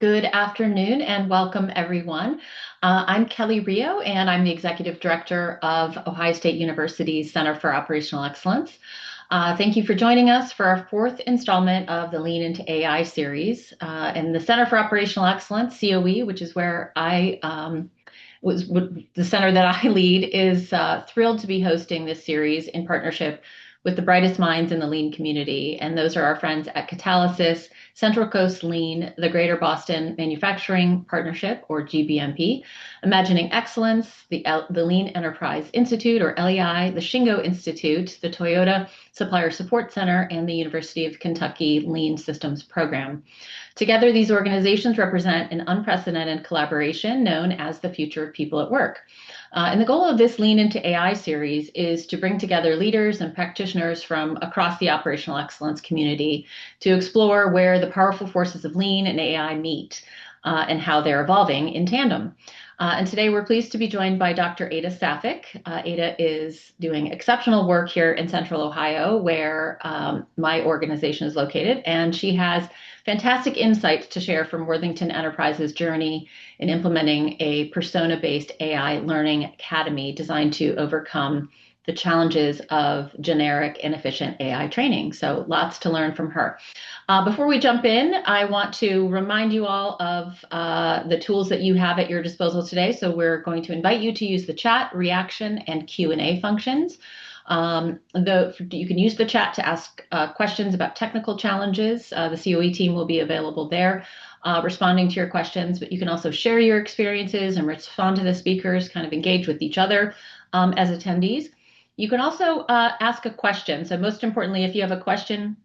Good afternoon and welcome everyone. I'm Kelly Rio and I'm the Executive Director of Ohio State University's Center for Operational Excellence. Thank you for joining us for our fourth installment of the Lean into AI series. And the Center for Operational Excellence, COE, which is where the center that I lead, is thrilled to be hosting this series in partnership with the brightest minds in the Lean community. And those are our friends at Catalysis, Central Coast Lean, the Greater Boston Manufacturing Partnership, or GBMP, Imagining Excellence, the Lean Enterprise Institute, or LEI, the Shingo Institute, the Toyota Supplier Support Center, and the University of Kentucky Lean Systems Program. Together, these organizations represent an unprecedented collaboration known as the Future of People at Work. And the goal of this Lean into AI series is to bring together leaders and practitioners from across the operational excellence community to explore where the powerful forces of Lean and AI meet and how they're evolving in tandem. And today we're pleased to be joined by Dr. Ada Safik. Ada is doing exceptional work here in Central Ohio, where my organization is located, and she has fantastic insights to share from Worthington Enterprises' journey in implementing a persona-based AI learning academy designed to overcome the challenges of generic, inefficient AI training. So lots to learn from her. Before we jump in, I want to remind you all of the tools that you have at your disposal today. So we're going to invite you to use the chat, reaction, and Q&A functions. You can use the chat to ask questions about technical challenges. The COE team will be available there responding to your questions, but you can also share your experiences and respond to the speakers, kind of engage with each other as attendees. You can also ask a question. So most importantly, if you have a question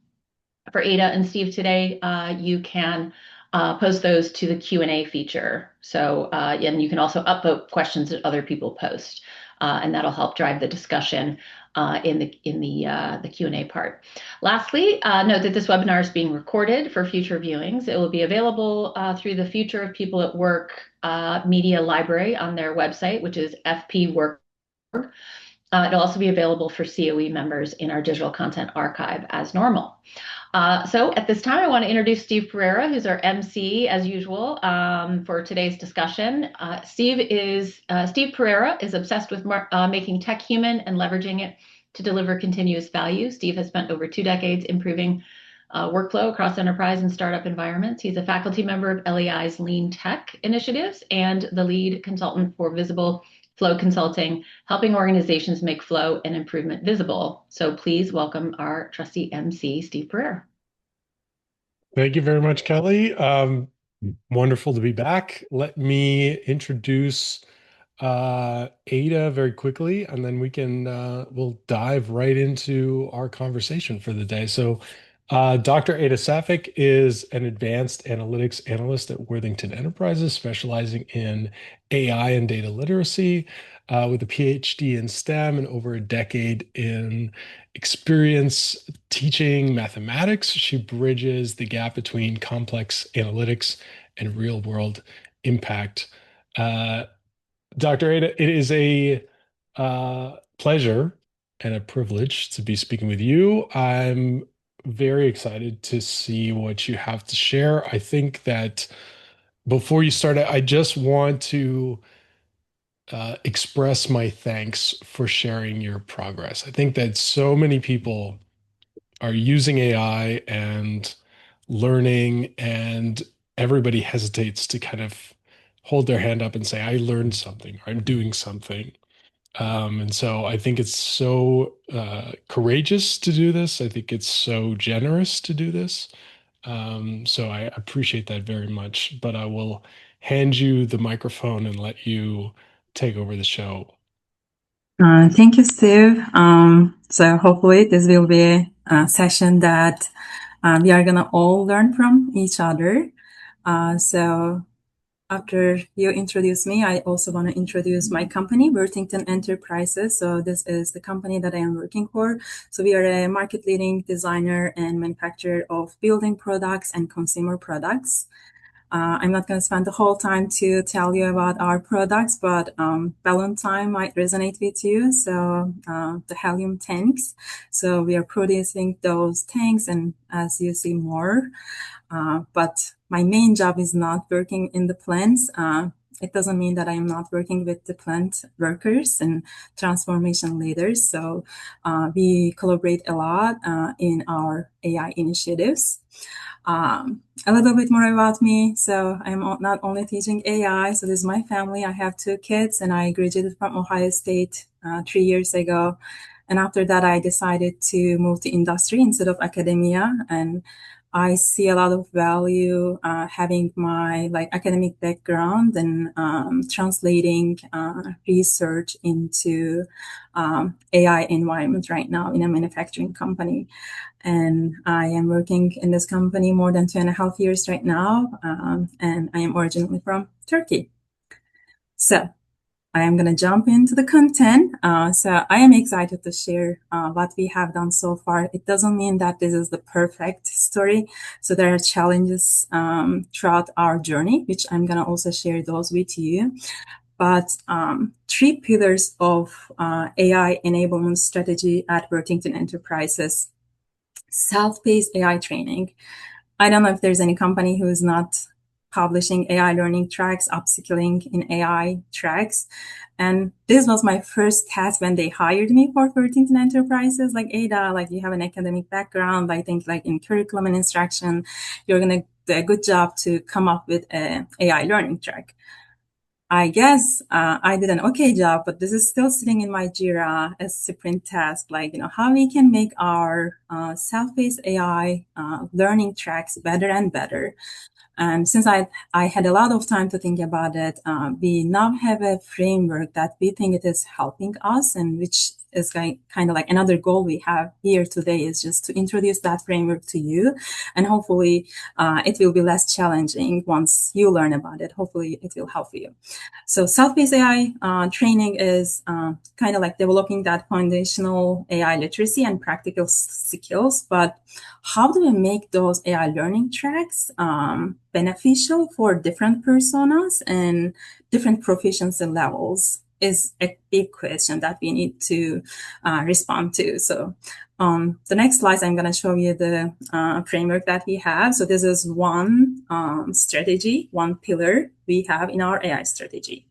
for Ada and Steve today, you can post those to the Q&A feature. So, and you can also upvote questions that other people post, and that'll help drive the discussion in the Q&A part. Lastly, note that this webinar is being recorded for future viewings. It will be available through the Future of People at Work media library on their website, which is fpwork. It'll also be available for COE members in our digital content archive as normal. So at this time, I want to introduce Steve Pereira, who's our MC as usual for today's discussion. Steve Pereira is obsessed with making tech human and leveraging it to deliver continuous value. Steve has spent over 2 decades improving workflow across enterprise and startup environments. He's a faculty member of LEI's Lean Tech initiatives and the lead consultant for Visible Flow Consulting, helping organizations make flow and improvement visible. So please welcome our trusty MC, Steve Pereira. Thank you very much, Kelly. Wonderful to be back. Let me introduce Ada very quickly, and then we'll dive right into our conversation for the day. So Dr. Ada Safik is an advanced analytics analyst at Worthington Enterprises, specializing in AI and data literacy, with a PhD in STEM and over a decade in experience teaching mathematics. She bridges the gap between complex analytics and real-world impact. Dr. Ada, it is a pleasure and a privilege to be speaking with you. I'm very excited to see what you have to share. I think that before you start, I just want to express my thanks for sharing your progress. I think that so many people are using AI and learning, and everybody hesitates to kind of hold their hand up and say, I learned something, or I'm doing something. And so I think it's so courageous to do this. I think it's so generous to do this. So I appreciate that very much. But I will hand you the microphone and let you take over the show. Thank you, Steve. So hopefully this will be a session that we are gonna all learn from each other. So after you introduce me, I also want to introduce my company, Worthington Enterprises. So this is the company that I am working for. So we are a market-leading designer and manufacturer of building products and consumer products. I'm not going to spend the whole time to tell you about our products, but balloon time might resonate with you. So the helium tanks. So we are producing those tanks, and as you see more. But my main job is not working in the plants. It doesn't mean that I'm not working with the plant workers and transformation leaders. So we collaborate a lot in our AI initiatives. A little bit more about me. So I'm not only teaching AI, so this is my family. I have 2 kids and I graduated from Ohio State 3 years ago. And after that, I decided to move to industry instead of academia. And I see a lot of value having my academic background and translating research into AI environment right now in a manufacturing company. And I am working in this company more than 2.5 years right now. And I am originally from Turkey. So I am going to jump into the content. So I am excited to share what we have done so far. It doesn't mean that this is the perfect story. So there are challenges throughout our journey, which I'm going to also share those with you. But 3 pillars of AI enablement strategy at Worthington Enterprises. Self-paced AI training. I don't know if there's any company who is not publishing AI learning tracks, upskilling in AI tracks. And this was my first task when they hired me for Worthington Enterprises. Like, Ada, like you have an academic background. I think like in curriculum and instruction, you're going to do a good job to come up with an AI learning track. I guess I did an okay job, but this is still sitting in my Jira as sprint task, like, how we can make our self-paced AI learning tracks better and better. And since I had a lot of time to think about it, we now have a framework that we think it is helping us, and which is kind of like another goal we have here today is just to introduce that framework to you. And hopefully it will be less challenging once you learn about it. Hopefully it will help you. So self-paced AI training is kind of like developing that foundational AI literacy and practical skills. But how do we make those AI learning tracks beneficial for different personas and different proficiency levels is a big question that we need to respond to. So the next slide, I'm going to show you the framework that we have. So this is one strategy, one pillar we have in our AI strategy.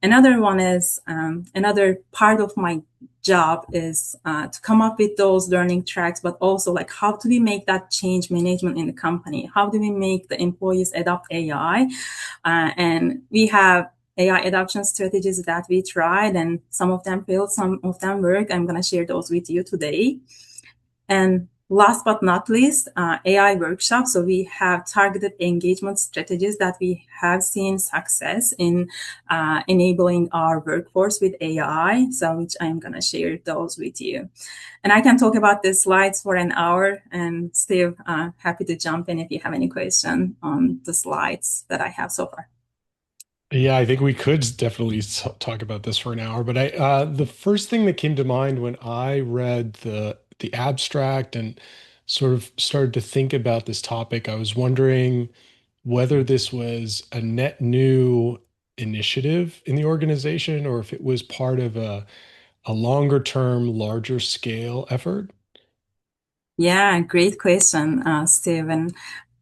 Another one is, another part of my job is to come up with those learning tracks, but also like how do we make that change management in the company? How do we make the employees adopt AI? And we have AI adoption strategies that we tried, and some of them failed, some of them work. I'm going to share those with you today. And last but not least, AI workshops. So we have targeted engagement strategies that we have seen success in enabling our workforce with AI. So which I'm going to share those with you. And I can talk about the slides for an hour, and Steve, happy to jump in if you have any question on the slides that I have so far. Yeah, I think we could definitely talk about this for an hour, but the first thing that came to mind when I read the abstract and sort of started to think about this topic, I was wondering whether this was a net new initiative in the organization or if it was part of a longer term, larger scale effort. Yeah, great question, Steven.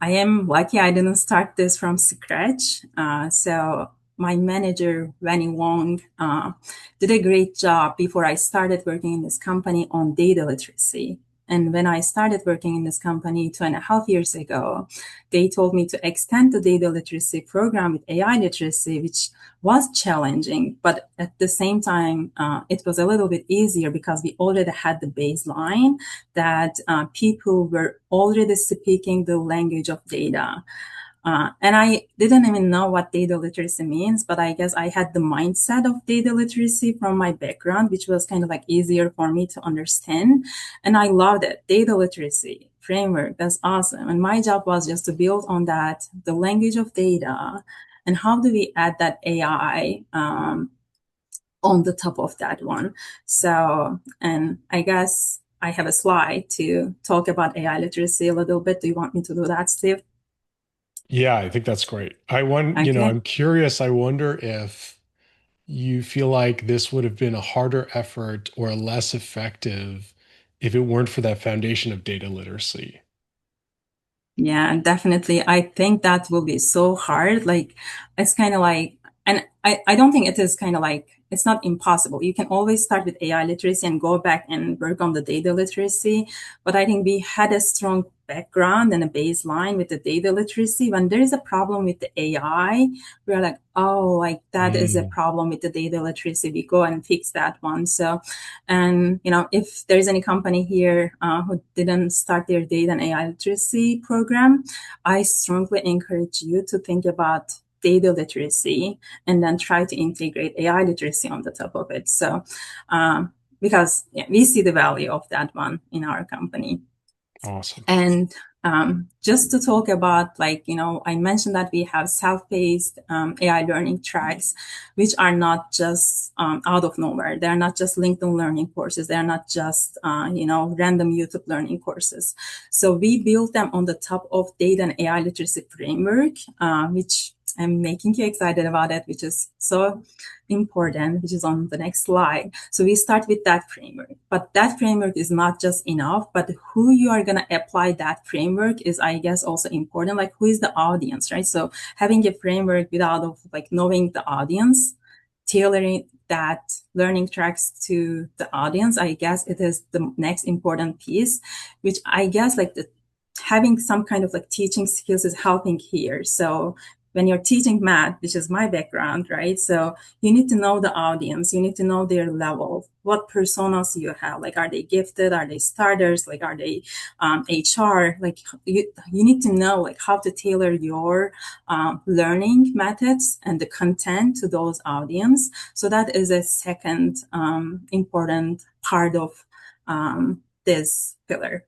I am lucky I didn't start this from scratch. So my manager, Wenny Wong, did a great job before I started working in this company on data literacy. And when I started working in this company 2.5 years ago, they told me to extend the data literacy program with AI literacy, which was challenging, but at the same time, it was a little bit easier because we already had the baseline that people were already speaking the language of data. And I didn't even know what data literacy means, but I guess I had the mindset of data literacy from my background, which was kind of like easier for me to understand. And I loved it. Data literacy framework, that's awesome. And my job was just to build on that, the language of data, and how do we add that AI on the top of that one. So, and I guess I have a slide to talk about AI literacy a little bit. Do you want me to do that, Steve? Yeah, I think that's great. Okay. I'm curious. I wonder if you feel like this would have been a harder effort or less effective if it weren't for that foundation of data literacy. Yeah, definitely. I think that will be so hard. Like, it's kind of like, and I don't think it is kind of like, it's not impossible. You can always start with AI literacy and go back and work on the data literacy. But I think we had a strong background and a baseline with the data literacy. When there is a problem with the AI, we're like, oh, like that is a problem with the data literacy. We go and fix that one. So, and if there is any company here who didn't start their data and AI literacy program, I strongly encourage you to think about data literacy and then try to integrate AI literacy on the top of it. So, because we see the value of that one in our company. Awesome. And just to talk about, I mentioned that we have self-paced AI learning tracks, which are not just out of nowhere. They're not just LinkedIn learning courses. They're not just, random YouTube learning courses. So we built them on the top of data and AI literacy framework, which I'm making you excited about it, which is so important, which is on the next slide. So we start with that framework, but that framework is not just enough, but who you are going to apply that framework is, I guess, also important. Like, who is the audience, right? So having a framework without knowing the audience, tailoring that learning tracks to the audience, I guess it is the next important piece, which I guess having some kind of teaching skills is helping here. So when you're teaching math, which is my background, right? So you need to know the audience, you need to know their level, what personas you have. Like, are they gifted? Are they starters? Like, are they HR? Like, you need to know how to tailor your learning methods and the content to those audience. So that is a second important part of this pillar.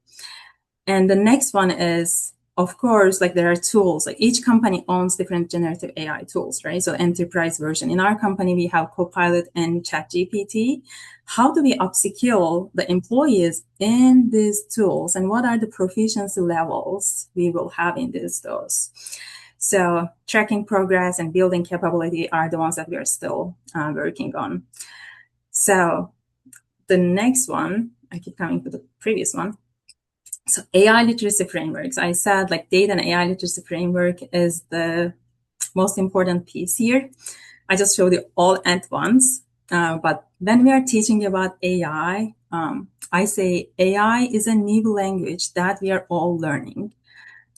And the next one is, of course, there are tools. Each company owns different generative AI tools, right? So enterprise version. In our company, we have Copilot and ChatGPT. How do we upskill the employees in these tools? And what are the proficiency levels we will have in these tools? So tracking progress and building capability are the ones that we are still working on. So the next one, I keep coming to the previous one. So AI literacy frameworks, I said data and AI literacy framework is the most important piece here. I just showed you all at once. But when we are teaching about AI, I say AI is a new language that we are all learning.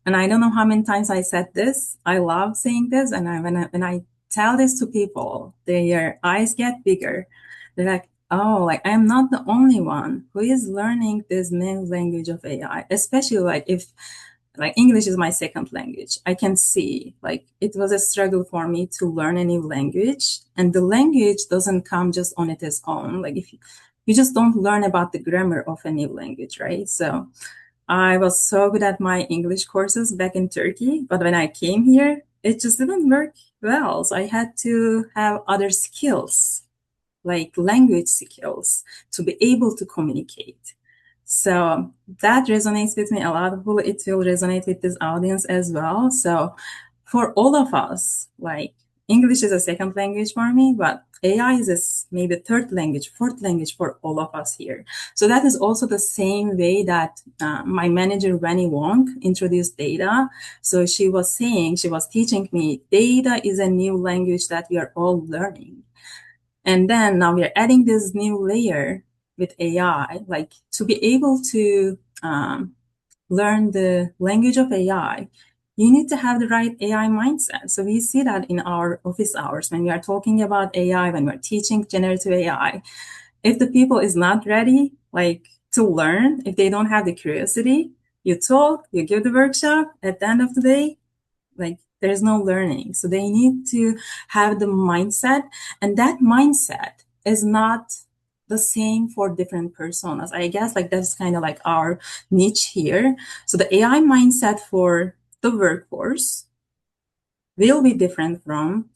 And I don't know how many times I said this. I love saying this. And when I tell this to people, their eyes get bigger. They're like, oh, I'm not the only one who is learning this new language of AI, especially if English is my second language. I can see it was a struggle for me to learn a new language, and the language doesn't come just on its own. If you just don't learn about the grammar of a new language, right? So I was so good at my English courses back in Turkey, but when I came here, it just didn't work well. So I had to have other skills, like language skills, to be able to communicate. So that resonates with me a lot. It will resonate with this audience as well. So for all of us, English is a second language for me, but AI is maybe third language, fourth language for all of us here. So that is also the same way that my manager, Rennie Wong, introduced data. So she was teaching me data is a new language that we are all learning. And then now we are adding this new layer with AI, to be able to learn the language of AI, you need to have the right AI mindset. So we see that in our office hours when we are talking about AI, when we're teaching generative AI. If the people is not ready, to learn, if they don't have the curiosity, you talk, you give the workshop, at the end of the day, there's no learning. So they need to have the mindset, and that mindset is not the same for different personas. I guess that's kind of our niche here. So the AI mindset for the workforce will be different from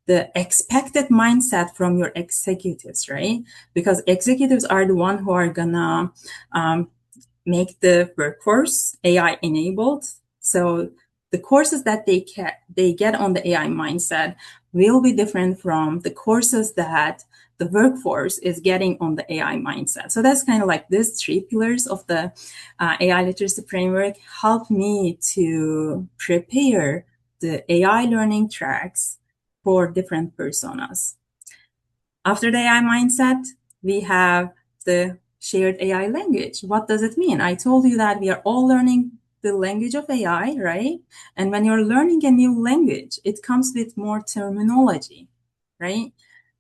the expected mindset from your executives, right? Because executives are the one who are gonna make the workforce AI enabled. So the courses that they get on the AI mindset will be different from the courses that the workforce is getting on the AI mindset. So that's kind of like these three pillars of the AI literacy framework help me to prepare the AI learning tracks for different personas. After the AI mindset, we have the shared AI language. What does it mean? I told you that we are all learning the language of AI, right? And when you're learning a new language, it comes with more terminology, right?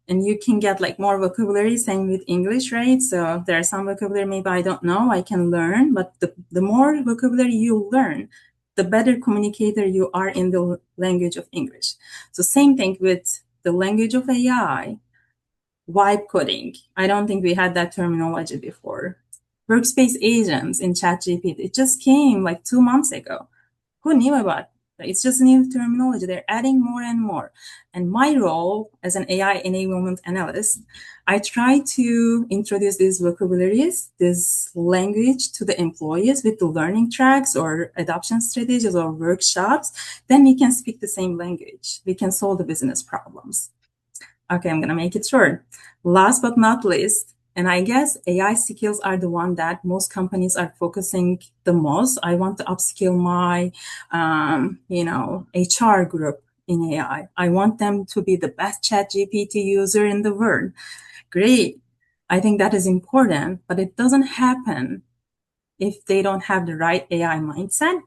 And you can get like more vocabulary, same with English, right? So there are some vocabulary maybe I don't know, I can learn, but the more vocabulary you learn, the better communicator you are in the language of English. So same thing with the language of AI. Vibe coding. I don't think we had that terminology before. Workspace agents in ChatGPT. It just came like 2 months ago. Who knew about it? It's just new terminology. They're adding more and more. And my role as an AI enablement analyst, I try to introduce these vocabularies, this language to the employees with the learning tracks or adoption strategies or workshops. Then we can speak the same language. We can solve the business problems. Okay, I'm going to make it short. Last but not least, and I guess AI skills are the one that most companies are focusing the most. I want to upskill my, HR group in AI. I want them to be the best ChatGPT user in the world. Great. I think that is important, but it doesn't happen if they don't have the right AI mindset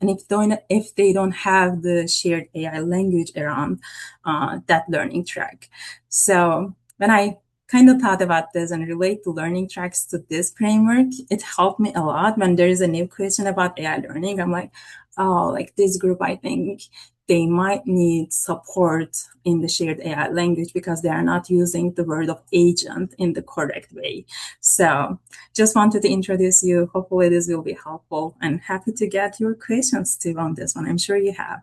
and if they don't have the shared AI language around that learning track. So when I kind of thought about this and relate the learning tracks to this framework, it helped me a lot. When there is a new question about AI learning, I'm like, oh, like this group, I think they might need support in the shared AI language because they are not using the word of agent in the correct way. So just wanted to introduce you. Hopefully this will be helpful, and happy to get your questions too on this one. I'm sure you have.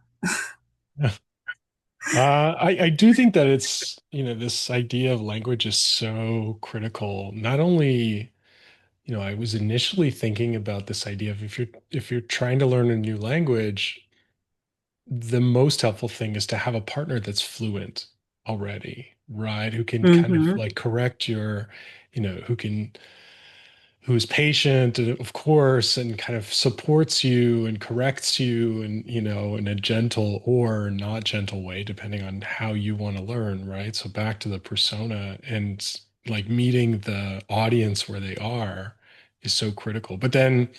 I do think that it's, this idea of language is so critical. Not only, I was initially thinking about this idea of if you're trying to learn a new language, the most helpful thing is to have a partner that's fluent already, right? Who can kind of like correct your, who's patient, of course, and kind of supports you and corrects you and, in a gentle or not gentle way, depending on how you want to learn, right? So back to the persona and like meeting the audience where they are is so critical. But then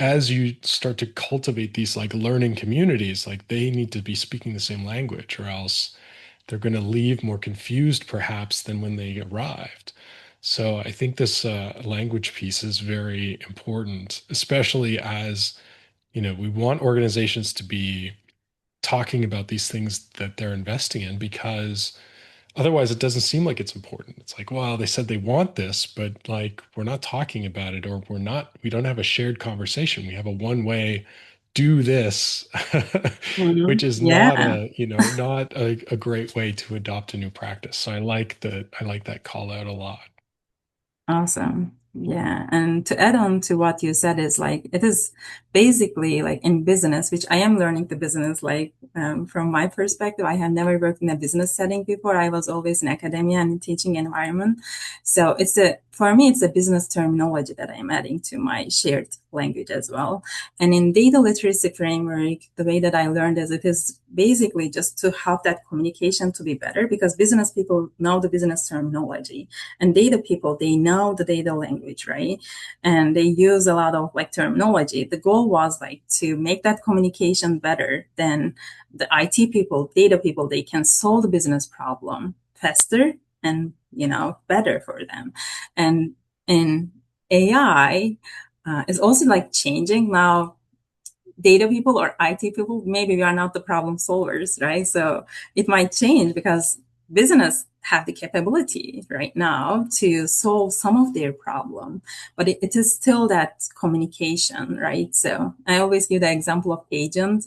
as you start to cultivate these like learning communities, like they need to be speaking the same language or else they're going to leave more confused perhaps than when they arrived. So I think this language piece is very important, especially as, we want organizations to be talking about these things that they're investing in because otherwise it doesn't seem like it's important. It's like, well, they said they want this, but like we're not talking about it or we don't have a shared conversation. We have a one-way do this, which is not a great way to adopt a new practice. So I like that call out a lot. Awesome. Yeah. And to add on to what you said is like, it is basically like in business, which I am learning the business, like from my perspective, I have never worked in a business setting before. I was always in academia and teaching environment. So for me, it's a business terminology that I'm adding to my shared language as well. And in data literacy framework, the way that I learned is it is basically just to help that communication to be better because business people know the business terminology and data people, they know the data language, right? And they use a lot of like terminology. The goal was like to make that communication better than the IT people, data people, they can solve the business problem faster and, better for them. And in AI is also like changing now. Data people or IT people, maybe we are not the problem solvers, right? So it might change because business have the capability right now to solve some of their problem, but it is still that communication, right? So I always give the example of agent.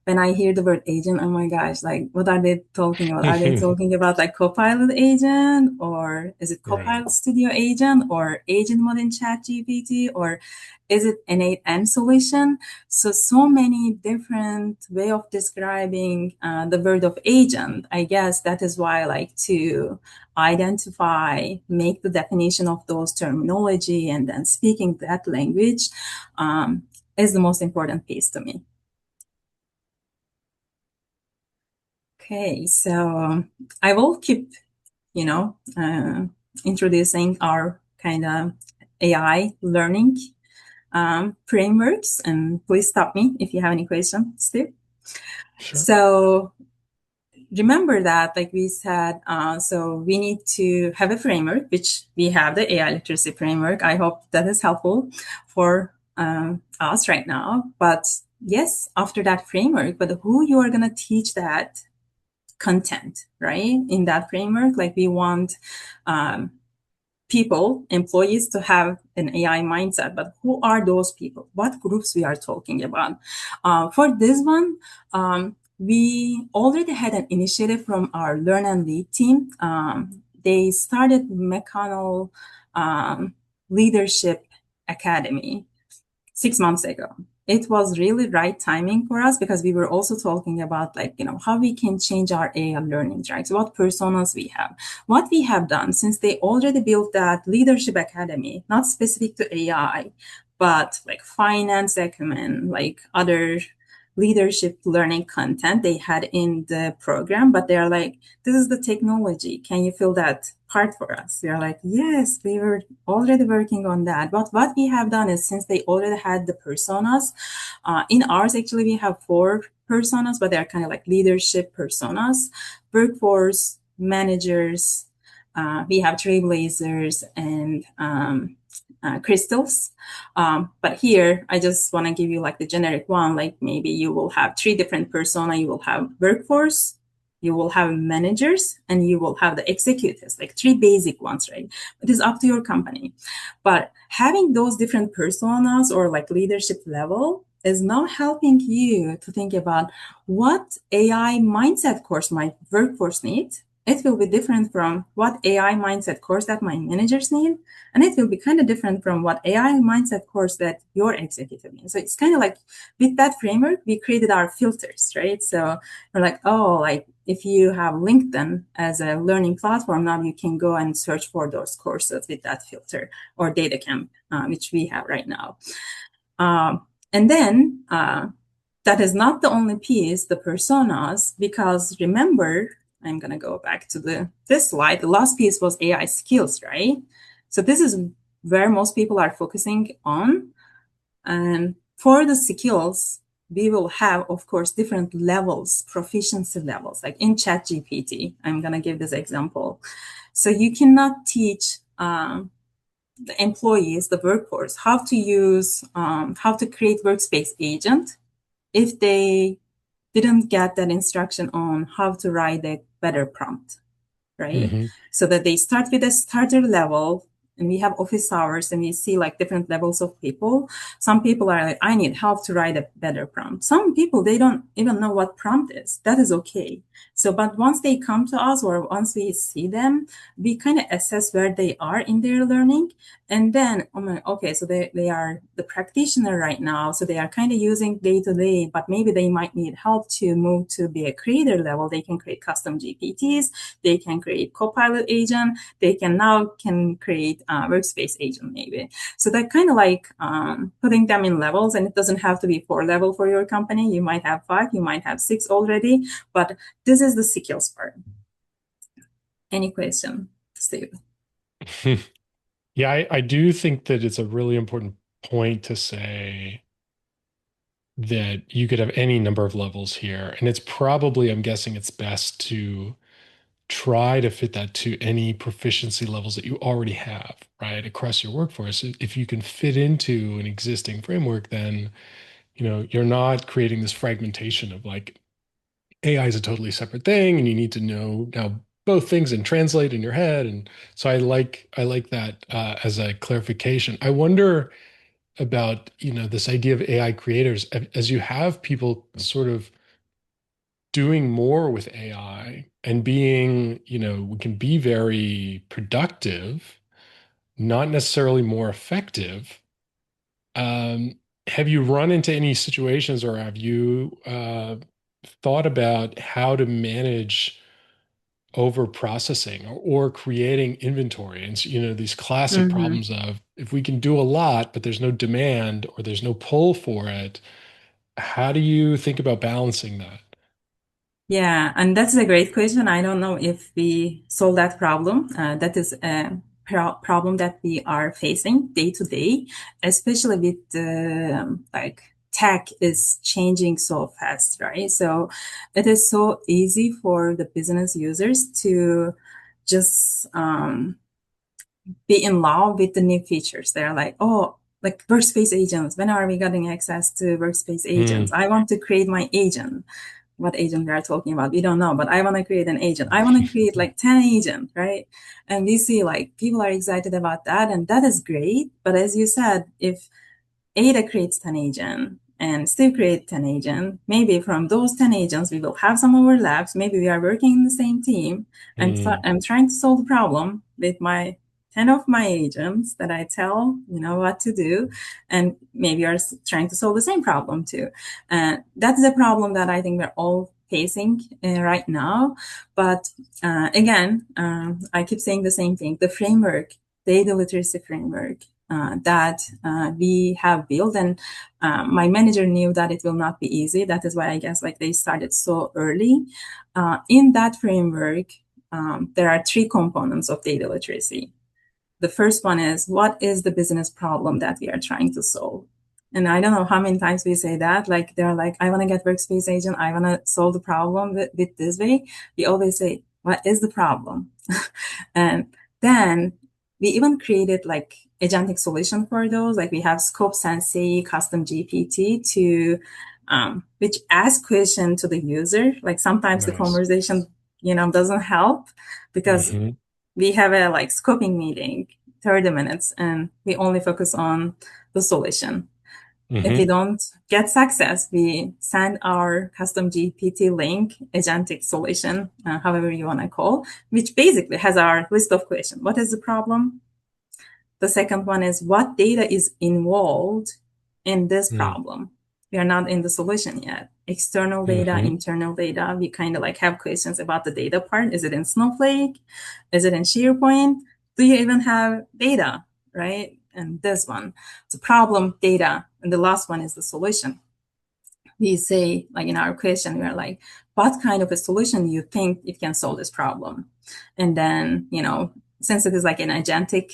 when I hear the word agent, oh my gosh, like what are they talking about? Are they talking about like Copilot agent, or is it Right. Copilot Studio agent, or agent mode in ChatGPT, or is it an end solution? So many different way of describing the word of agent. I guess that is why I like to identify, make the definition of those terminology, and then speaking that language is the most important piece to me. Okay, so I will keep, you know, introducing our kind of AI learning frameworks, and please stop me if you have any questions, Steve. Sure. So remember that, like we said, so we need to have a framework, which we have the AI literacy framework. I hope that is helpful for us right now. But yes, after that framework, but who you are going to teach that content, right? In that framework, like we want people, employees to have an AI mindset, but who are those people? What groups we are talking about? For this one, we already had an initiative from our Learn and Lead team. They started McConnell Leadership Academy 6 months ago. It was really right timing for us because we were also talking about, like, how we can change our AI learning tracks, what personas we have. What we have done, since they already built that leadership academy, not specific to AI, but like finance acumen, like other leadership learning content they had in the program, but they're like, this is the technology. Can you fill that part for us? We're like, yes, we were already working on that. But what we have done is, since they already had the personas, in ours, actually, we have 4 personas, but they're kind of like leadership personas, workforce managers, we have trailblazers, and crystals. But here, I just want to give you like the generic one, like maybe you will have 3 different persona. You will have workforce, you will have managers, and you will have the executives, like 3 basic ones, right? It is up to your company. But having those different personas or like leadership level is now helping you to think about what AI mindset course my workforce needs. It will be different from what AI mindset course that my managers need, and it will be kind of different from what AI mindset course that your executive needs. So it's kind of like, with that framework, we created our filters, right? So we're like, oh, like if you have LinkedIn as a learning platform, now you can go and search for those courses with that filter, or DataCamp, which we have right now. And then that is not the only piece, the personas, because remember, I'm going to go back to this slide. The last piece was AI skills, right? So this is where most people are focusing on. And for the skills, we will have, of course, different levels, proficiency levels, like in ChatGPT. I'm going to give this example. So you cannot teach the employees, the workforce, how to use, how to create workspace agent if they didn't get that instruction on how to write a better prompt, right? Mm-hmm. So that they start with a starter level, and we have office hours, and we see like different levels of people. Some people are like, I need help to write a better prompt. Some people, they don't even know what prompt is. That is okay. So, but once they come to us, or once we see them, we kind of assess where they are in their learning. And then, okay, so they are the practitioner right now. So they are kind of using day to day, but maybe they might need help to move to be a creator level. They can create custom GPTs. They can create Copilot agent. They can create workspace agent maybe. So that kind of like putting them in levels, and it doesn't have to be 4 level for your company. You might have 5, you might have 6 already, but this is the skills part. Any question, Steve? Yeah, I do think that it's a really important point to say that you could have any number of levels here. And it's probably, I'm guessing it's best to try to fit that to any proficiency levels that you already have, right, across your workforce. If you can fit into an existing framework, then, you're not creating this fragmentation of like AI is a totally separate thing, and you need to know now both things and translate in your head. And so I like that as a clarification. I wonder about this idea of AI creators as you have people sort of doing more with AI and being, we can be very productive, not necessarily more effective. Um, have you run into any situations or have you thought about how to manage over processing or creating inventory? And these classic Mhm. problems of if we can do a lot, but there's no demand or there's no pull for it, how do you think about balancing that? Yeah, and that's a great question. I don't know if we solve that problem. That is a problem that we are facing day to day, especially with like tech is changing so fast, right? So it is so easy for the business users to just be in love with the new features. They're like, oh, like workspace agents. When are we getting access to workspace agents? Mm. I want to create my agent. What agent we are talking about, we don't know, but I want to create an agent. I want to create like 10 agents, right? And we see like people are excited about that, and that is great. But as you said, if Ada creates 10 agents and Steve creates 10 agents, maybe from those 10 agents, we will have some overlaps. Maybe we are working in the same team. Mm. I'm trying to solve the problem with my 10 of my agents that I tell, what to do. And maybe are trying to solve the same problem too. And that's a problem that I think we're all facing right now. But again, I keep saying the same thing. The framework, data literacy framework that we have built, and my manager knew that it will not be easy. That is why I guess like they started so early. In that framework, there are three components of data literacy. The first one is, what is the business problem that we are trying to solve? And I don't know how many times we say that. Like they're like, I want to get workspace agent. I want to solve the problem with this way. We always say, what is the problem? And then we even created like agentic solution for those. Like we have Scope Sensei, Custom GPT to which ask question to the user. Like sometimes the Nice. conversation, doesn't help because Hmm. we have a like scoping meeting, 30 minutes, and we only focus on the solution. If we Hmm. don't get success, we send our custom GPT link, agentic solution, however you want to call, which basically has our list of questions. What is the problem? The second one is, what data is involved in this problem? We are not in the solution yet. External data, Hmm. internal data. We kind of like have questions about the data part. Is it in Snowflake? Is it in SharePoint? Do you even have data, right? And this one, the problem, data. And the last one is the solution. We say, like in our question, we are like, what kind of a solution you think it can solve this problem? And then, since it is like an agentic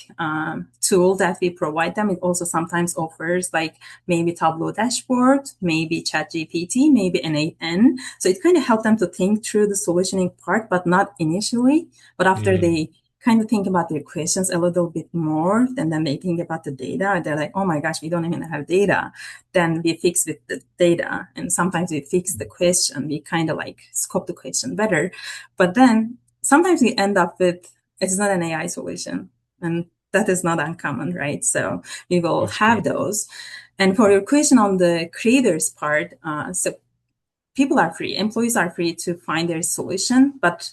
tool that we provide them, it also sometimes offers like maybe Tableau dashboard, maybe ChatGPT, maybe N8N. So it kind of helps them to think through the solutioning part, but not initially. But after Mm. they kind of think about their questions a little bit more, and then they think about the data, they're like, oh my gosh, we don't even have data. Then we fix with the data, and sometimes we fix the question. We kind of like scope the question better, but then sometimes we end up with, it's not an AI solution, and that is not uncommon, right? So we will That's have good. those. And for your question on the creators part, so people are free, employees are free to find their solution, but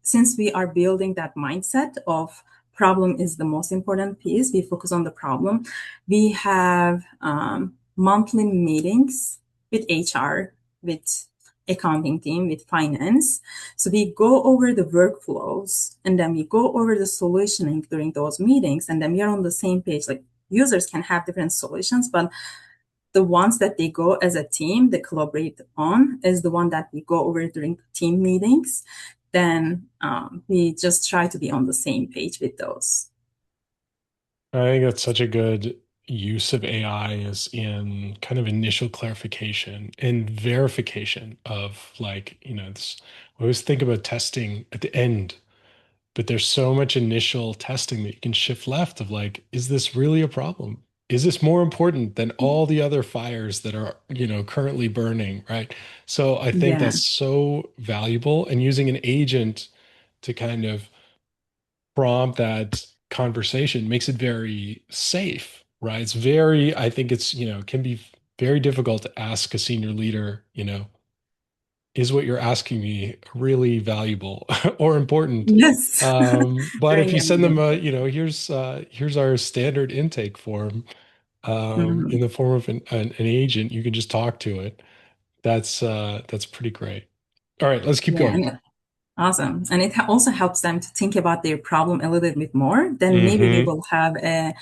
since we are building that mindset of problem is the most important piece, we focus on the problem. We have monthly meetings with HR, with accounting team, with finance. So we go over the workflows, and then we go over the solutioning during those meetings, and then we are on the same page. Like users can have different solutions, but the ones that they go as a team, they collaborate on, is the one that we go over during team meetings. Then we just try to be on the same page with those. I think that's such a good use of AI is in kind of initial clarification and verification of like, I always think about testing at the end, but there's so much initial testing that you can shift left of like, is this really a problem? Is this more important than all the other fires that are, currently burning, right? So I think Yeah, that's so valuable and using an agent to kind of prompt that conversation makes it very safe, right? I think it's, can be very difficult to ask a senior leader, is what you're asking me really valuable or important? Yes. But Very if you send them important. here's our standard intake form in the form of an agent, you can just talk to it. That's pretty great. All right, let's keep Yeah, going. awesome. And it also helps them to think about their problem a little bit more. Then maybe they Mm-hmm. will have a,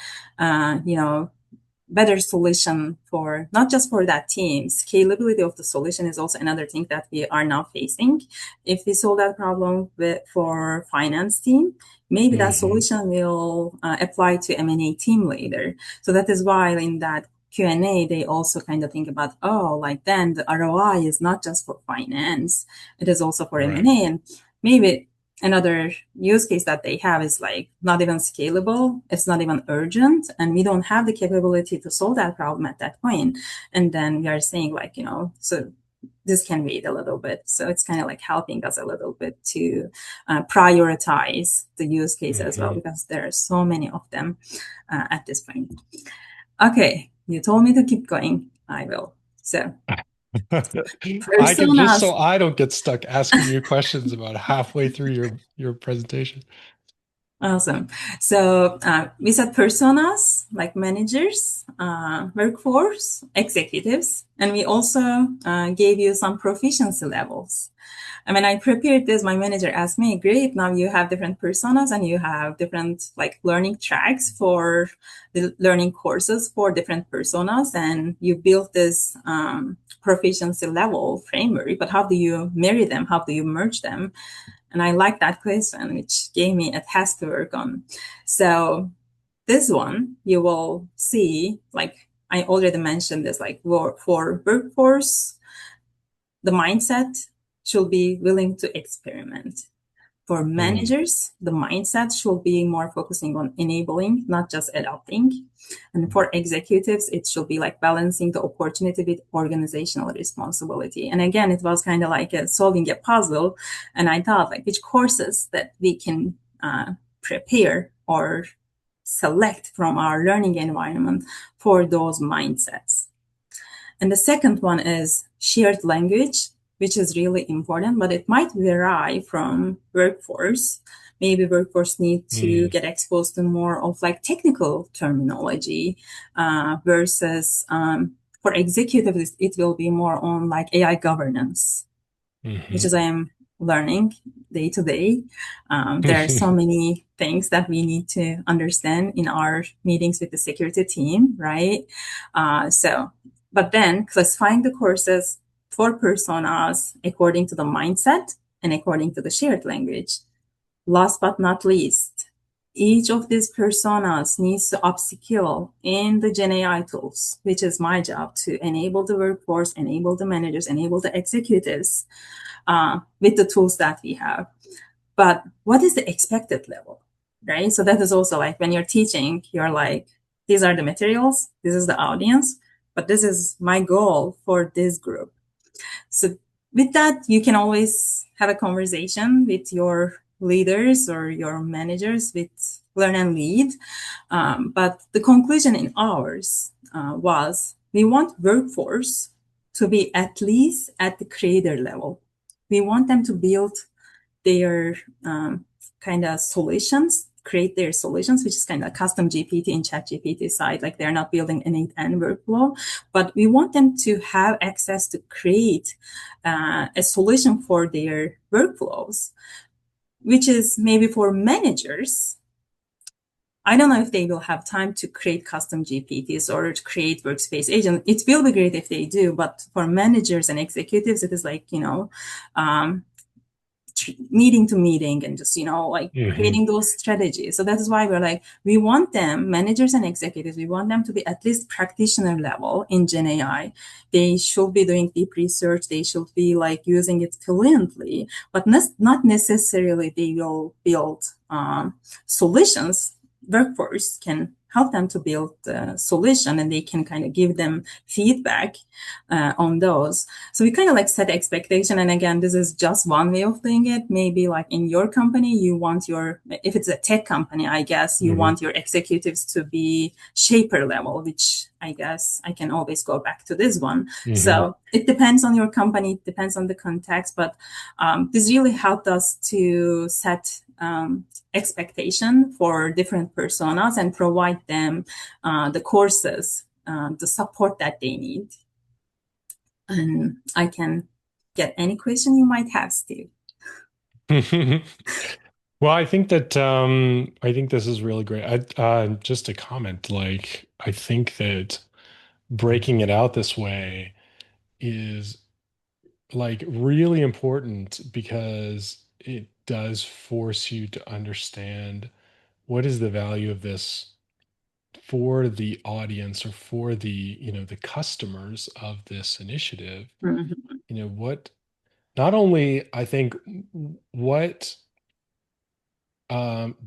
better solution for not just for that team. Scalability of the solution is also another thing that we are now facing. If we solve that problem for finance team, maybe that Mm-hmm. solution will apply to M&A team later. So that is why in that Q&A, they also kind of think about, like then the ROI is not just for finance, it is also for Right. M&A. And maybe another use case that they have is like not even scalable, it's not even urgent, and we don't have the capability to solve that problem at that point. And then we are saying like, so this can wait a little bit. So it's kind of like helping us a little bit to prioritize the use case as well, Mm-hmm. because there are so many of them at this point. Okay, you told me to keep going. I will. So I can just personas. so I don't get stuck asking you questions about halfway through your presentation. Awesome. So we said personas like managers, workforce, executives, and we also gave you some proficiency levels. And when I prepared this, my manager asked me, great, now you have different personas and you have different like learning tracks for the learning courses for different personas. And you built this proficiency level framework, but how do you marry them? How do you merge them? And I like that question, which gave me a task to work on. So this one, you will see, like I already mentioned this, like for workforce, the mindset should be willing to experiment. For managers, the mindset should be more focusing on enabling, not just adopting. And for executives, it should be like balancing the opportunity with organizational responsibility. And again, it was kind of like solving a puzzle. And I thought like which courses that we can prepare or select from our learning environment for those mindsets. And the second one is shared language, which is really important, but it might vary from workforce. Maybe workforce need to get exposed to more of like technical terminology versus for executives, it will be more on like AI governance, which is I am learning day to day. There are so many things that we need to understand in our meetings with the security team, right? But then classifying the courses for personas according to the mindset and according to the shared language. Last but not least, each of these personas needs to upskill in the Gen AI tools, which is my job to enable the workforce, enable the managers, enable the executives with the tools that we have. But what is the expected level, right? So that is also like when you're teaching, you're like, these are the materials, this is the audience, but this is my goal for this group. So with that, you can always have a conversation with your leaders or your managers with Learn and Lead. But the conclusion in ours was we want workforce to be at least at the creator level. We want them to build their kind of solutions, create their solutions, which is kind of custom GPT in ChatGPT side, like they're not building an end-to-end workflow, but we want them to have access to create a solution for their workflows, which is maybe for managers. I don't know if they will have time to create custom GPTs or to create workspace agents. It will be great if they do, but for managers and executives, it is like, meeting to meeting and just, creating those strategies. So that is why we're like, we want them, managers and executives, we want them to be at least practitioner level in Gen AI. They should be doing deep research. They should be like using it fluently, but not necessarily they will build solutions. Workforce can help them to build the solution and they can kind of give them feedback on those. So we kind of like set expectation. And again, this is just one way of doing it. Maybe like in your company, you want if it's a tech company, I guess, you want your executives to be shaper level, which I guess I can always go back to this one. Mhm. So it depends on your company, it depends on the context, but this really helped us to set expectation for different personas and provide them the courses, the support that they need. And I can get any question you might have, Steve. Well, I think that I think this is really great. Just a comment, like I think that breaking it out this way is like really important because it does force you to understand what is the value of this for the audience or for the, the customers of this initiative. Mhm. What not only I think what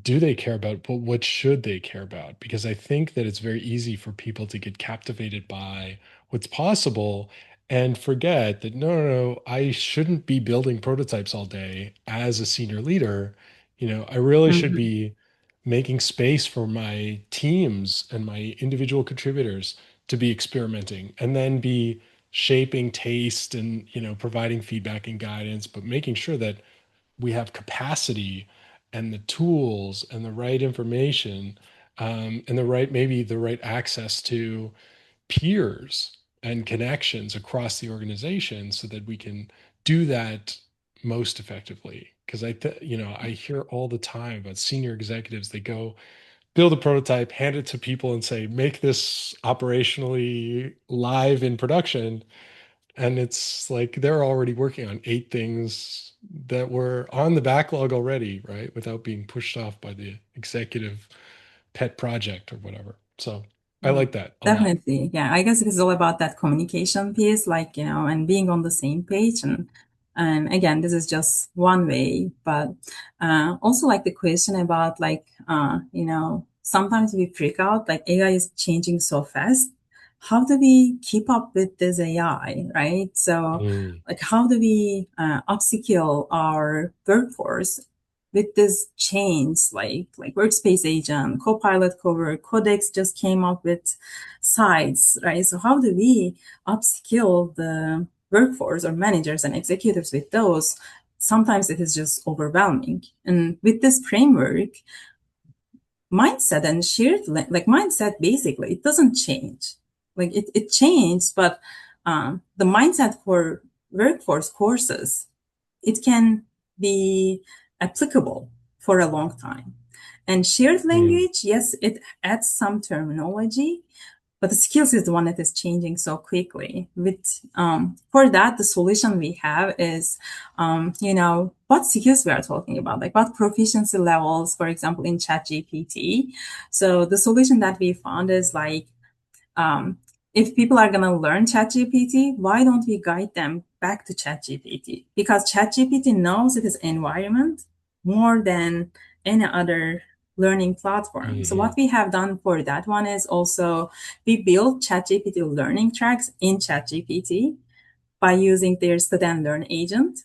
do they care about, but what should they care about? Because I think that it's very easy for people to get captivated by what's possible and forget that no, I shouldn't be building prototypes all day as a senior leader. I really should Mhm. be making space for my teams and my individual contributors to be experimenting and then be shaping taste and, providing feedback and guidance, but making sure that we have capacity and the tools and the right information, and maybe the right access to peers and connections across the organization so that we can do that most effectively. Because I hear all the time about senior executives, they go build a prototype, hand it to people and say, make this operationally live in production. And it's like they're already working on 8 things that were on the backlog already, right? Without being pushed off by the executive pet project or whatever. So I like that a lot. Definitely. Yeah. I guess it is all about that communication piece, like, and being on the same page. And again, this is just one way, but also like the question about like, sometimes we freak out, like AI is changing so fast. How do we keep up with this AI, right? So Mm, like, how do we upskill our workforce with this change, like Workspace Agent, Copilot Cover, Codex just came up with sites, right? So how do we upskill the workforce or managers and executives with those? Sometimes it is just overwhelming. And with this framework, mindset and like mindset, basically, it doesn't change. Like it changed, but the mindset for workforce courses, it can be applicable for a long time. And shared mm, language, yes, it adds some terminology, but the skills is the one that is changing so quickly. For that, the solution we have is, what skills we are talking about, like what proficiency levels, for example, in ChatGPT. So the solution that we found is like, um, if people are going to learn ChatGPT, why don't we guide them back to ChatGPT? Because ChatGPT knows its environment more than any other learning platform. So what mhm, we have done for that one is also we built ChatGPT learning tracks in ChatGPT by using their student learn agent.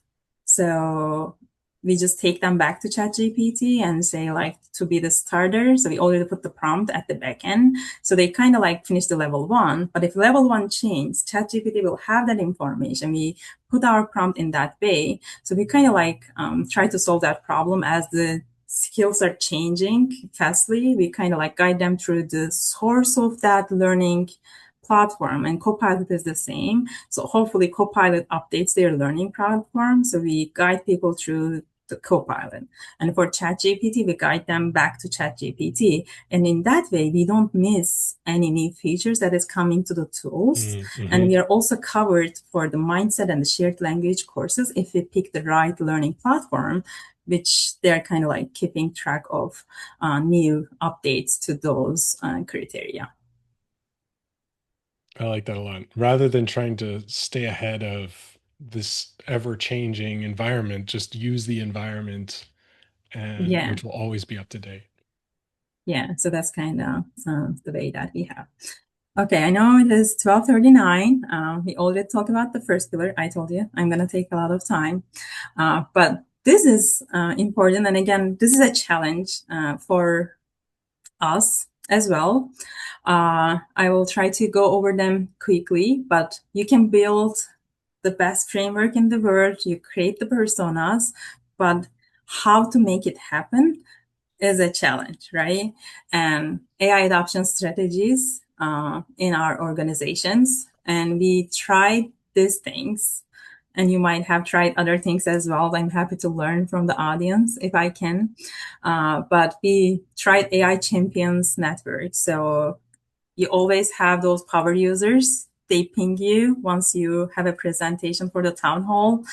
So we just take them back to ChatGPT and say like to be the starter. So we already put the prompt at the back end. So they kind of like finish the level one. But if level one changes, ChatGPT will have that information. We put our prompt in that way. So we kind of like try to solve that problem as the skills are changing fastly. We kind of like guide them through the source of that learning platform, and Copilot is the same. So hopefully Copilot updates their learning platform. So we guide people through the Copilot. And for ChatGPT, we guide them back to ChatGPT. And in that way, we don't miss any new features that is coming to the tools. mm, And mhm. we are also covered for the mindset and the shared language courses if we pick the right learning platform, which they're kind of like keeping track of new updates to those criteria. I like that a lot. Rather than trying to stay ahead of this ever-changing environment, just use the environment and Yeah. which will always be up to date. Yeah, so that's kind of the way that we have. Okay, I know it is 12:39. We already talked about the first pillar. I told you I'm going to take a lot of time. But this is important. And again, this is a challenge for us as well. I will try to go over them quickly, but you can build the best framework in the world, you create the personas, but how to make it happen is a challenge, right? And AI adoption strategies in our organizations, and we tried these things, and you might have tried other things as well. I'm happy to learn from the audience if I can. But we tried AI Champions Network. So you always have those power users. They ping you once you have a presentation for the town hall.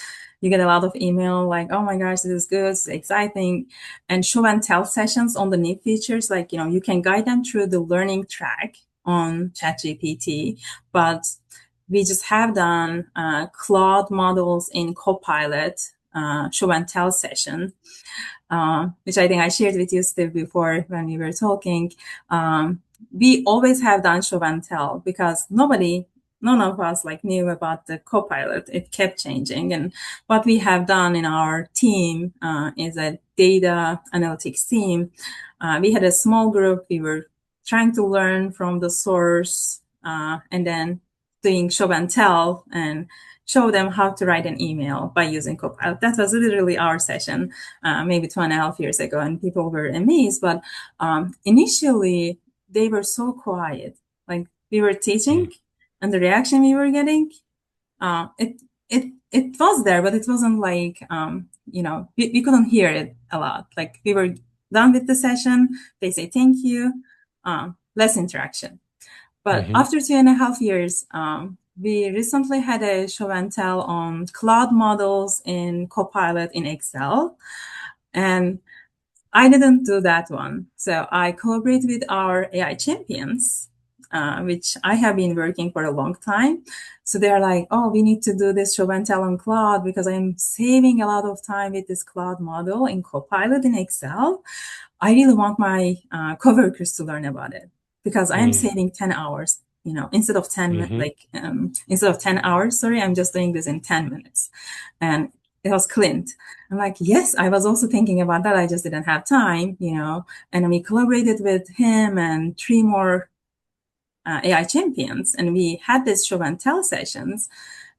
You get a lot of email like, oh my gosh, this is good, it's exciting. And show and tell sessions on the new features, like, you can guide them through the learning track on ChatGPT, but we just have done Claude models in Copilot show and tell session, which I think I shared with you, Steve, before when we were talking. We always have done show and tell because none of us knew about the Copilot. It kept changing. And what we have done in our team is a data analytics team. We had a small group. We were trying to learn from the source and then doing show and tell and show them how to write an email by using Copilot. That was literally our session maybe 2.5 years ago, and people were amazed. But initially, they were so quiet. Like we were teaching, and the reaction we were getting, it was there, but it wasn't like we couldn't hear it a lot. Like we were done with the session, they say thank you, less interaction. But after 2.5 years, we recently had a show and tell on Claude models in Copilot in Excel, and I didn't do that one. So I collaborate with our AI champions, which I have been working for a long time. So they're like, oh, we need to do this show and tell on Claude because I'm saving a lot of time with this Claude model in Copilot in Excel. I really want my coworkers to learn about it because I am saving 10 hours. Instead of 10 hours, I'm just doing this in 10 minutes. And it was Clint. I'm like, yes, I was also thinking about that. I just didn't have time, and we collaborated with him and 3 more AI champions. And we had this show and tell sessions.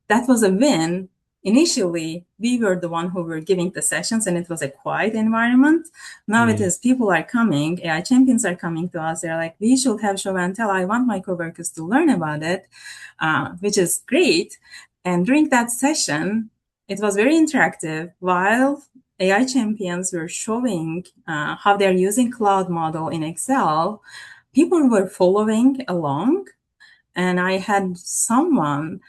That was a win. Initially, we were the one who were giving the sessions, and it was a quiet environment. Now it is people are coming, AI champions are coming to us. They're like, we should have show and tell. I want my coworkers to learn about it, which is great. And during that session, it was very interactive. While AI champions were showing how they're using Claude model in Excel, people were following along. And I had someone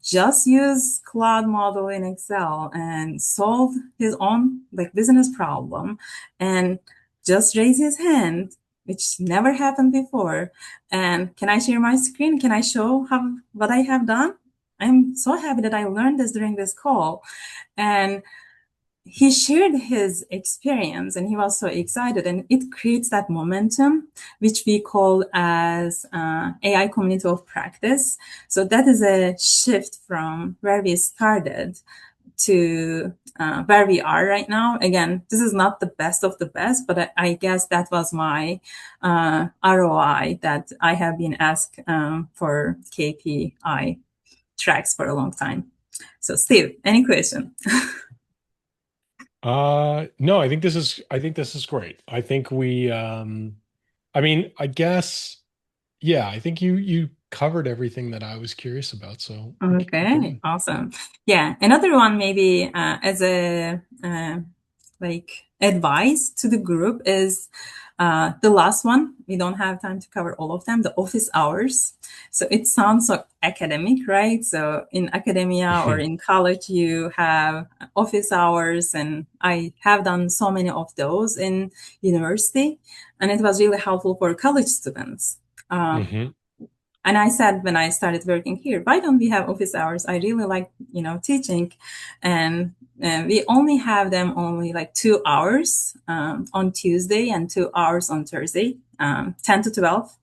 just use Claude model in Excel and solve his own business problem and just raise his hand, which never happened before. And can I share my screen? Can I show what I have done? I'm so happy that I learned this during this call. And he shared his experience and he was so excited, and it creates that momentum, which we call as AI community of practice. So that is a shift from where we started to where we are right now. Again, this is not the best of the best, but I guess that was my ROI that I have been asked for KPI tracks for a long time. So Steve, any question? No, I think this is great. I think I guess, yeah, I think you covered everything that I was curious about. So okay, awesome. Yeah, another one maybe as a advice to the group is the last one. We don't have time to cover all of them. The office hours. So it sounds so academic, right? So in academia or in college, you have office hours, and I have done so many of those in university, and it was really helpful for college students. And I said when I started working here, why don't we have office hours? I really like, teaching, and we only have them only 2 hours on Tuesday and 2 hours on Thursday, 10 to 12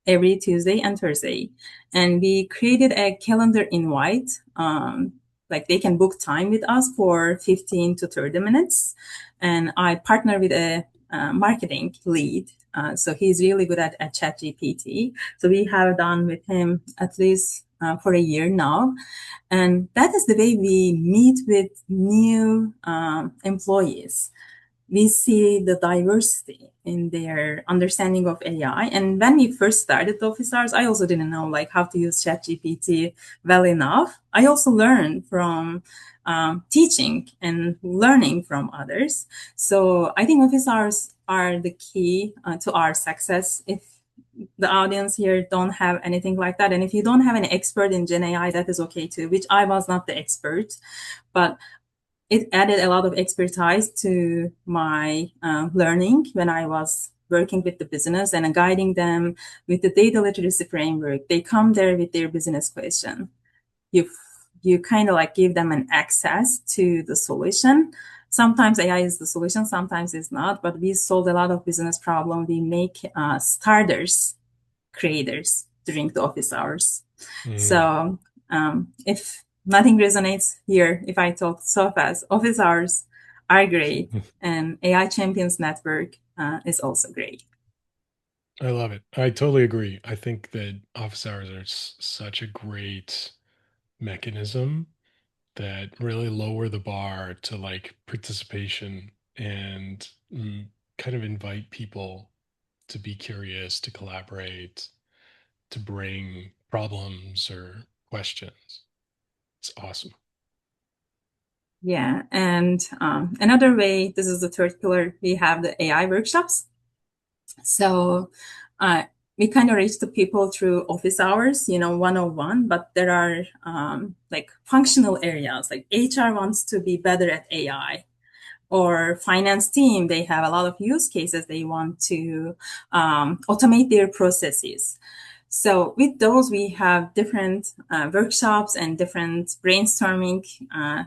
every Tuesday and Thursday. And we created a calendar invite. They can book time with us for 15 to 30 minutes. And I partner with a marketing lead So he's really good at ChatGPT. So we have done with him at least for a year now. And that is the way we meet with new employees. We see the diversity in their understanding of AI. And when we first started Office Hours, I also didn't know like how to use ChatGPT well enough. I also learned from teaching and learning from others. So I think Office Hours are the key to our success. If the audience here don't have anything like that, and if you don't have an expert in Gen AI, that is okay too, which I was not the expert, but it added a lot of expertise to my learning when I was working with the business and guiding them with the data literacy framework. They come there with their business question. You kind of like give them an access to the solution. Sometimes AI is the solution, sometimes it's not, but we solve a lot of business problems. We make starters, creators during the office hours. So if nothing resonates here, if I talk so fast, office hours are great, and AI Champions Network is also great. I love it. I totally agree. I think that office hours are such a great mechanism that really lower the bar to like participation and kind of invite people to be curious, to collaborate, to bring problems or questions. It's awesome. Yeah, and another way, this is the third pillar, we have the AI workshops. So we kind of reach the people through office hours, 101, but there are like functional areas, like HR wants to be better at AI, or finance team, they have a lot of use cases. They want to automate their processes. So with those, we have different workshops and different brainstorming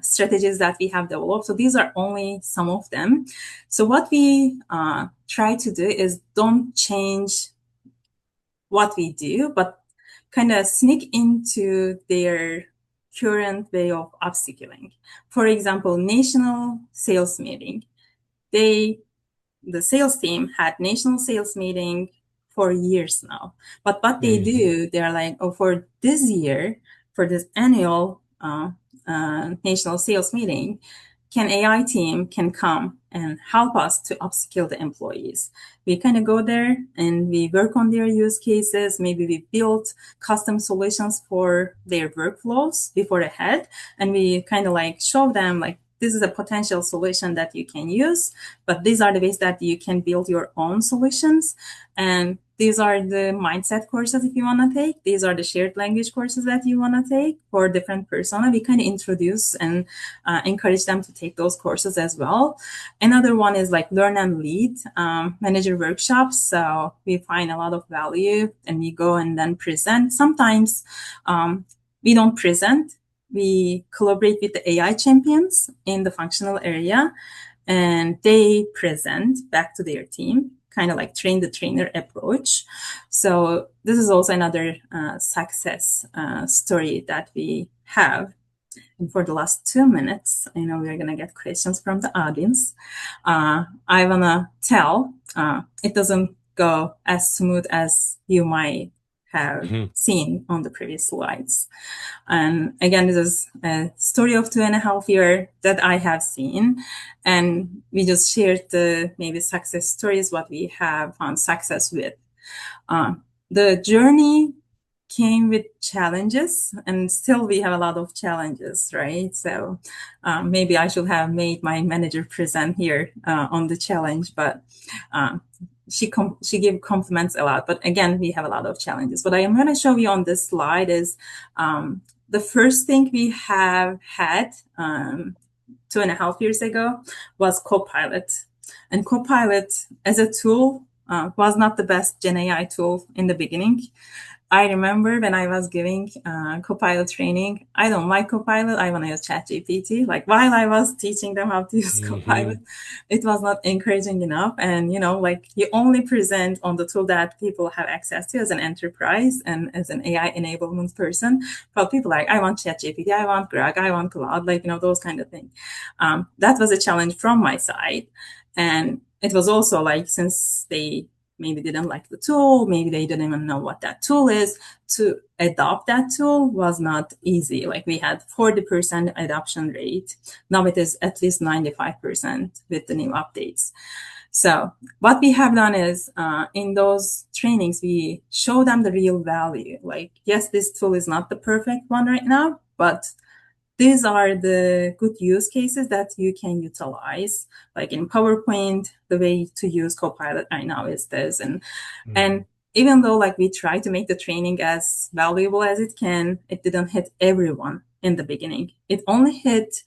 strategies that we have developed. So these are only some of them. So what we try to do is don't change what we do, but kind of sneak into their current way of upskilling. For example, national sales meeting. The sales team had national sales meeting for years now. But what they do, they're like, oh, for this year, for this annual national sales meeting, can AI team can come and help us to upskill the employees. We kind of go there and we work on their use cases. Maybe we build custom solutions for their workflows before ahead. And we kind of like show them like, this is a potential solution that you can use, but these are the ways that you can build your own solutions. And these are the mindset courses if you want to take. These are the shared language courses that you want to take for different persona. We kind of introduce and encourage them to take those courses as well. Another one is like learn and lead manager workshops. So we find a lot of value and we go and then present. Sometimes we don't present. We collaborate with the AI champions in the functional area, and they present back to their team, kind of like train the trainer approach. So this is also another success story that we have. And for the last 2 minutes, I know we're going to get questions from the audience. I want to tell, it doesn't go as smooth as you might have seen on the previous slides. And again, this is a story of 2.5 years that I have seen. And we just shared the maybe success stories, what we have found success with. The journey came with challenges, and still we have a lot of challenges, right? So maybe I should have made my manager present here on the challenge, but she gave compliments a lot. But again, we have a lot of challenges. What I am going to show you on this slide is the first thing we have had 2.5 years ago was Copilot. And Copilot as a tool was not the best Gen AI tool in the beginning. I remember when I was giving Copilot training, I don't like Copilot. I want to use ChatGPT. Like while I was teaching them how to use Copilot, it was not encouraging enough. And, like you only present on the tool that people have access to as an enterprise and as an AI enablement person. But people like, I want ChatGPT, I want Grok, I want Claude, like, those kind of things. That was a challenge from my side. And it was also like, since they maybe didn't like the tool, maybe they didn't even know what that tool is. To adopt that tool was not easy. Like we had 40% adoption rate. Now it is at least 95% with the new updates. So what we have done is in those trainings, we show them the real value. Like, yes, this tool is not the perfect one right now, but these are the good use cases that you can utilize. Like in PowerPoint, the way to use Copilot right now is this. And even though like we try to make the training as valuable as it can, it didn't hit everyone in the beginning. It only hit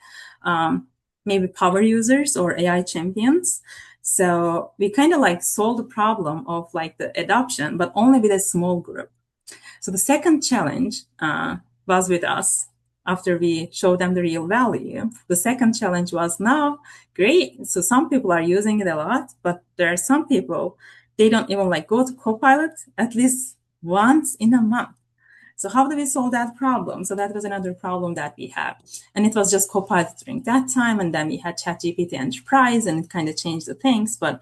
maybe power users or AI champions. So we kind of like solved the problem of like the adoption, but only with a small group. So the second challenge was with us after we showed them the real value. The second challenge was now, great. So some people are using it a lot, but there are some people, they don't even like go to Copilot at least once in a month. So how do we solve that problem? So that was another problem that we have. And it was just Copilot during that time. And then we had ChatGPT Enterprise and it kind of changed the things. But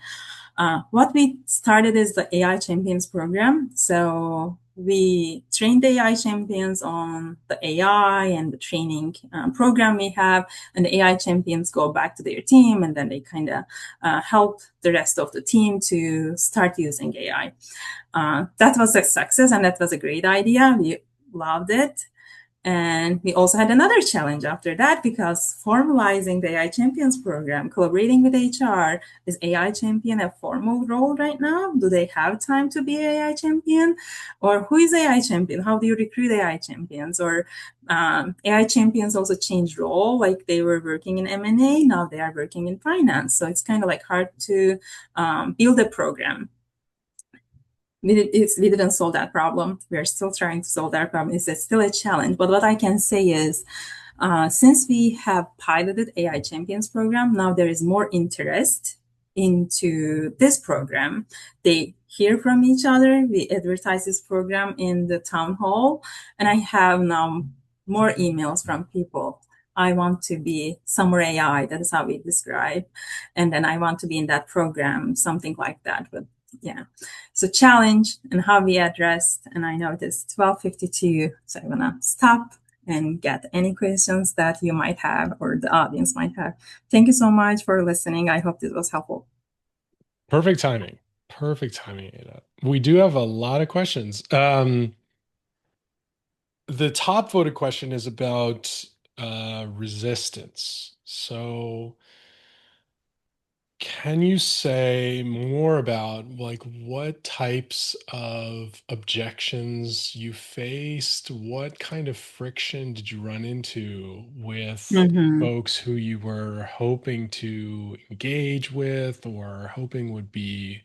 what we started is the AI Champions program. So we trained the AI champions on the AI and the training program we have, and the AI champions go back to their team, and then they kind of help the rest of the team to start using AI. That was a success, and that was a great idea. We loved it. And we also had another challenge after that, because formalizing the AI Champions program, collaborating with HR, is AI Champion a formal role right now? Do they have time to be AI Champion? Or who is AI Champion? How do you recruit AI Champions? Or AI Champions also changed role, like they were working in M&A, now they are working in finance. So it's kind of like hard to build a program. We didn't solve that problem. We are still trying to solve that problem. It's still a challenge. But what I can say is, since we have piloted AI Champions program, now there is more interest into this program. They hear from each other. We advertise this program in the town hall. And I have now more emails from people. I want to be Summer AI. That is how we describe. And then I want to be in that program, something like that. But yeah, so challenge and how we addressed, and I know it is 12:52, so I'm gonna stop and get any questions that you might have or the audience might have. Thank you so much for listening. I hope this was helpful. Perfect timing. Perfect timing, Ada. We do have a lot of questions. The top voted question is about resistance. So can you say more about like what types of objections you faced? What kind of friction did you run into with folks who you were hoping to engage with or hoping would be,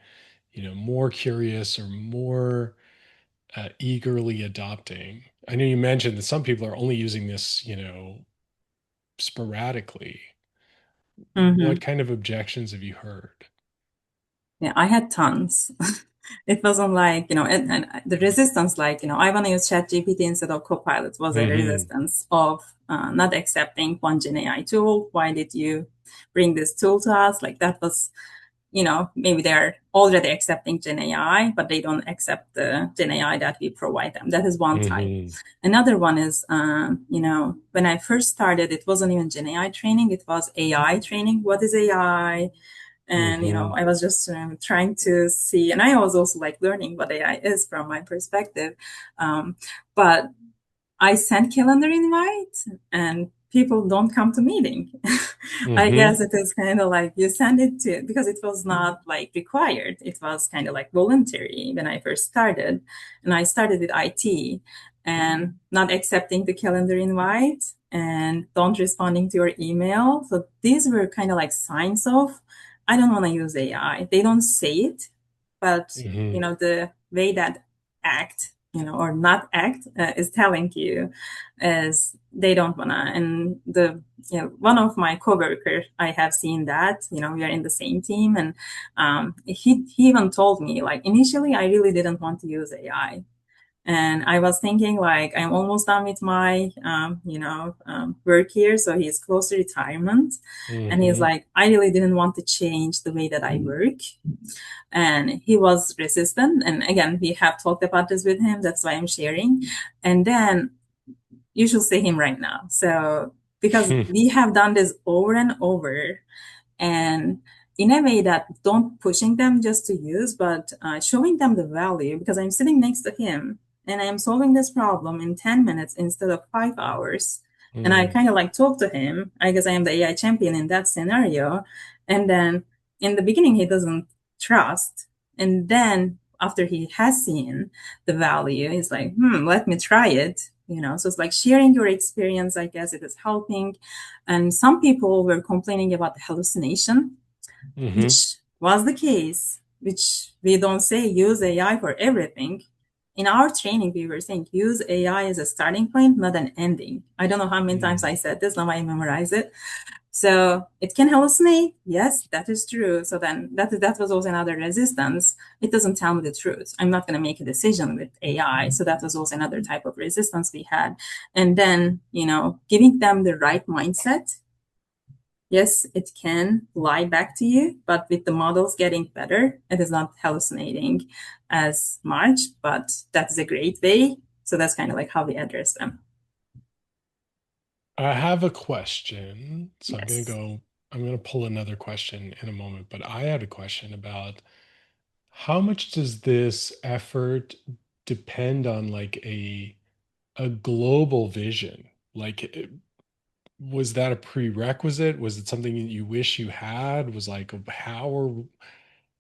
more curious or more eagerly adopting? I know you mentioned that some people are only using this, sporadically. What kind of objections have you heard? Yeah, I had tons. It wasn't like, and the resistance, like, I want to use ChatGPT instead of Copilot, was a resistance of not accepting one Gen AI tool. Why did you bring this tool to us? Like that was, maybe they're already accepting Gen AI, but they don't accept the Gen AI that we provide them. That is one type. Another one is, when I first started, it wasn't even Gen AI training. It was AI training. What is AI? And, I was just trying to see, and I was also like learning what AI is from my perspective. But I sent calendar invites and people don't come to meeting. I guess it is kind of like you send it to, because it was not like required. It was kind of like voluntary when I first started. And I started with IT and not accepting the calendar invite and don't responding to your email. So these were kind of like signs of, I don't want to use AI. They don't say it, but the way that act, or not act is telling you is they don't want to. And one of my coworkers, I have seen that, we are in the same team. And he even told me, like, initially, I really didn't want to use AI. And I was thinking like, I'm almost done with my, work here. So he's close to retirement. And he's like, I really didn't want to change the way that I work. And he was resistant. And again, we have talked about this with him. That's why I'm sharing. And then you should see him right now. So, because we have done this over and over, and in a way that don't pushing them just to use, but showing them the value, because I'm sitting next to him and I'm solving this problem in 10 minutes instead of 5 hours. And I kind of like talk to him. I guess I am the AI champion in that scenario. And then in the beginning, he doesn't trust. And then after he has seen the value, he's like, let me try it. So it's like sharing your experience. I guess it is helping. And some people were complaining about the hallucination, which was the case, which we don't say use AI for everything. In our training, we were saying use AI as a starting point, not an ending. I don't know how many times I said this, now I memorize it. So it can hallucinate. Yes, that is true. So then that was also another resistance. It doesn't tell me the truth. I'm not going to make a decision with AI. So that was also another type of resistance we had. And then, giving them the right mindset. Yes, it can lie back to you, but with the models getting better, it is not hallucinating as much, but that's a great way. So that's kind of like how we address them. I have a question. So Yes. I'm going to pull another question in a moment, but I had a question about how much does this effort depend on like a global vision? Like, was that a prerequisite? Was it something that you wish you had? Was like,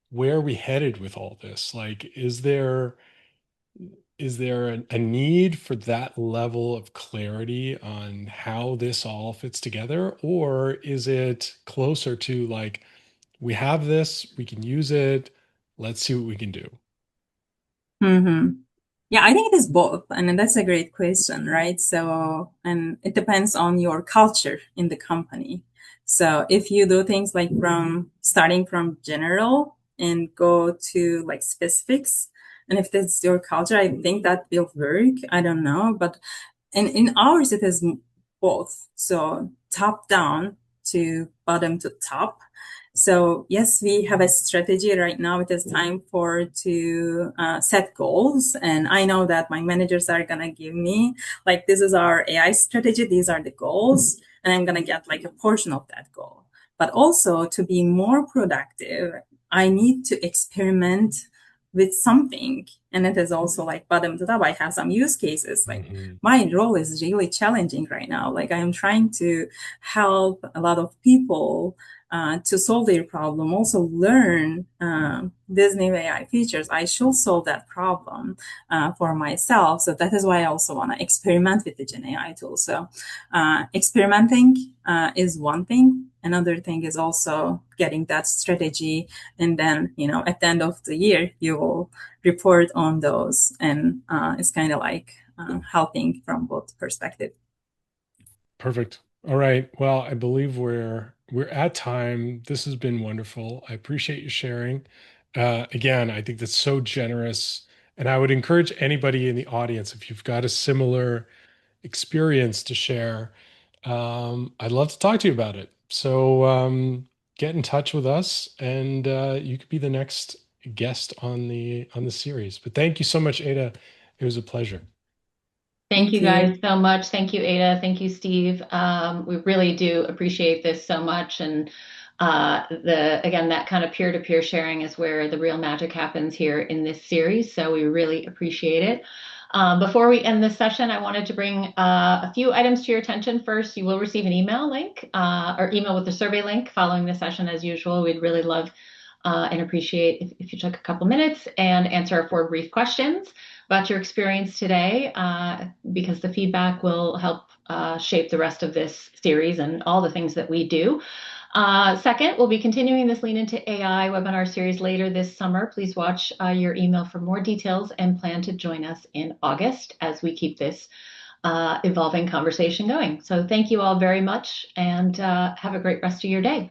where are we headed with all this? Like, is there a need for that level of clarity on how this all fits together? Or is it closer to like, we have this, we can use it, let's see what we can do? Yeah, I think it is both. And that's a great question, right? So, and it depends on your culture in the company. So if you do things like starting from general and go to like specifics, and if that's your culture, I think that will work. I don't know, but in ours, it is both. So top down to bottom to top. So yes, we have a strategy right now. It is time to set goals, and I know that my managers are gonna give me like, this is our AI strategy. These are the goals, and I'm gonna get like a portion of that goal. But also to be more productive, I need to experiment with something, and it is also like bottom to top. I have some use cases. Like my role is really challenging right now. Like I am trying to help a lot of people to solve their problem, also learn these new AI features. I should solve that problem for myself. So that is why I also want to experiment with the Gen AI tool. So experimenting is one thing. Another thing is also getting that strategy. And then, at the end of the year, you will report on those. And it's kind of like helping from both perspectives. Perfect. All right. Well, I believe we're at time. This has been wonderful. I appreciate you sharing. Again, I think that's so generous, and I would encourage anybody in the audience, if you've got a similar experience to share, I'd love to talk to you about it. So get in touch with us, and you could be the next guest on the series. But thank you so much, Ada. It was a pleasure. Thank you guys so much. Thank you, Ada. Thank you, Steve. We really do appreciate this so much. And again, that kind of peer-to-peer sharing is where the real magic happens here in this series. So we really appreciate it. Before we end this session, I wanted to bring a few items to your attention. First, you will receive an email link or email with the survey link following the session as usual. We'd really love and appreciate if you took a couple minutes and answer our 4 brief questions about your experience today, because the feedback will help shape the rest of this series and all the things that we do. Second, we'll be continuing this Lean into AI webinar series later this summer. Please watch your email for more details and plan to join us in August as we keep this evolving conversation going. So thank you all very much, and have a great rest of your day.